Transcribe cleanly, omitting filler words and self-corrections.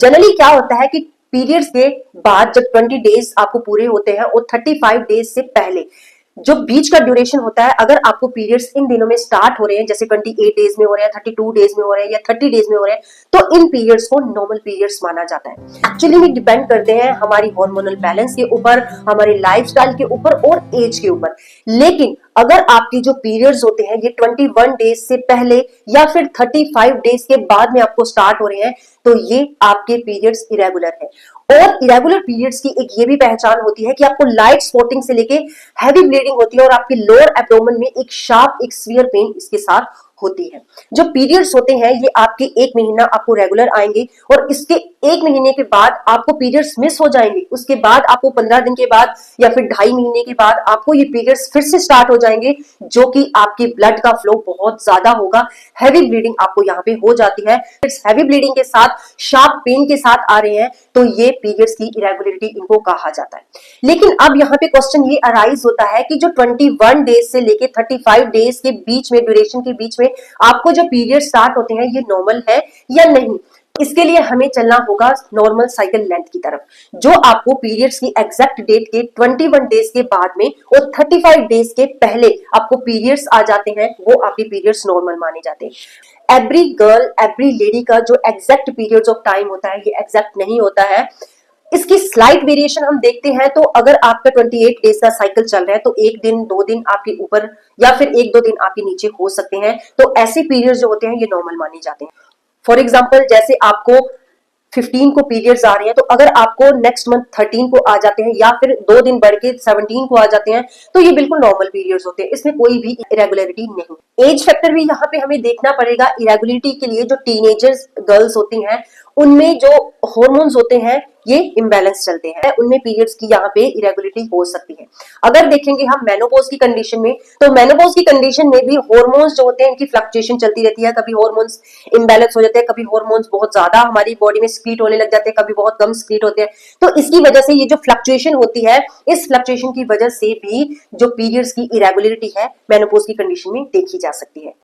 Generally क्या होता है कि पीरियड्स के बाद जब 20 डेज आपको पूरे होते हैं और 35 डेज से पहले जो बीच का ड्यूरेशन होता है, अगर आपको पीरियड्स इन दिनों में स्टार्ट हो रहे हैं, जैसे 28 डेज में हो रहे हैं, 32 डेज में हो रहे हैं या 30 डेज में हो रहे हैं, तो इन पीरियड्स को नॉर्मल पीरियड्स माना जाता है। एक्चुअली में डिपेंड करते हैं हमारी हार्मोनल बैलेंस के ऊपर, हमारे लाइफस्टाइल के ऊपर और एज के ऊपर। लेकिन अगर आपकी जो पीरियड्स होते हैं ये 21 डेज से पहले या फिर 35 डेज के बाद में आपको स्टार्ट हो रहे हैं, तो ये आपके पीरियड्स इरेगुलर है। और इरेगुलर पीरियड्स की एक ये भी पहचान होती है कि आपको लाइट स्पॉटिंग से लेके हैवी ब्लीडिंग होती है और आपके लोअर एब्डोमेन में एक शार्प, एक सीवियर पेन इसके साथ होती है। जो पीरियड्स होते हैं ये आपके 1 महीना आपको रेगुलर आएंगे और इसके 1 महीने के बाद आपको पीरियड्स मिस हो जाएंगे। उसके बाद आपको 15 दिन के बाद या फिर 2.5 महीने के बाद आपको ये पीरियड्स फिर से स्टार्ट हो जाएंगे, जो कि आपके ब्लड का फ्लो बहुत ज्यादा होगा। हैवी ब्लीडिंग आपको यहाँ पे हो जाती है। हैवी ब्लीडिंग के साथ शार्प पेन के साथ आ रहे हैं, तो ये पीरियड्स की इरेगुलरिटी इनको कहा जाता है। लेकिन अब यहाँ पे क्वेश्चन ये अराइज होता है कि जो 21 डेज से लेके 35 डेज के बीच में, ड्यूरेशन के बीच में आपको जो पीरियड स्टार्ट होते हैं, ये नॉर्मल है या नहीं। इसके लिए हमें चलना होगा नॉर्मल साइकिल लेंथ की तरफ, जो आपको पीरियड्स की एग्जैक्ट डेट के 21 डेज के बाद में और 35 डेज के पहले आपको पीरियड्स आ जाते हैं, वो आपके पीरियड्स नॉर्मल माने जाते हैं। एवरी गर्ल, एवरी लेडी का जो एग्जैक्ट पीरियड्स ऑफ टाइम होता है ये एग्जैक्ट नहीं होता है। इसकी स्लाइट वेरिएशन हम देखते हैं, तो अगर आपका 28 डेज का साइकिल चल रहा है तो 1 दिन 2 दिन आपके ऊपर या फिर 1-2 दिन आपके नीचे हो सकते हैं, तो ऐसे पीरियड्स जो होते हैं ये नॉर्मल माने जाते हैं। फॉर एग्जाम्पल, जैसे आपको 15 को पीरियड्स आ रहे हैं, तो अगर आपको नेक्स्ट मंथ 13 को आ जाते हैं या फिर 2 दिन बढ़ के 17 को आ जाते हैं, तो ये बिल्कुल नॉर्मल पीरियड्स होते हैं, इसमें कोई भी इरेगुलरिटी नहीं। एज फैक्टर भी यहाँ पे हमें देखना पड़ेगा इरेगुलरिटी के लिए। जो टीनेजर्स गर्ल्स होती हैं उनमें जो हॉर्मोन्स होते हैं ये इम्बैलेंस चलते हैं, उनमें पीरियड्स की यहाँ पे इरेगुलरिटी हो सकती है। अगर देखेंगे हम मेनोपॉज की कंडीशन में, तो मेनोपॉज की कंडीशन में भी हॉर्मोन्स जो होते हैं इनकी फ्लक्चुएशन चलती रहती है। कभी हॉर्मोन्स इम्बैलेंस हो जाते हैं, कभी हॉर्मोन्स बहुत ज्यादा हमारी बॉडी में स्क्रीट होने लग जाते हैं, कभी बहुत कम स्क्रीट होते हैं। तो इसकी वजह से ये जो फ्लक्चुएशन होती है, इस फ्लक्चुएशन की वजह से भी जो पीरियड्स की इरेगुलरिटी है मेनोपॉज की कंडीशन में देखी जा सकती है।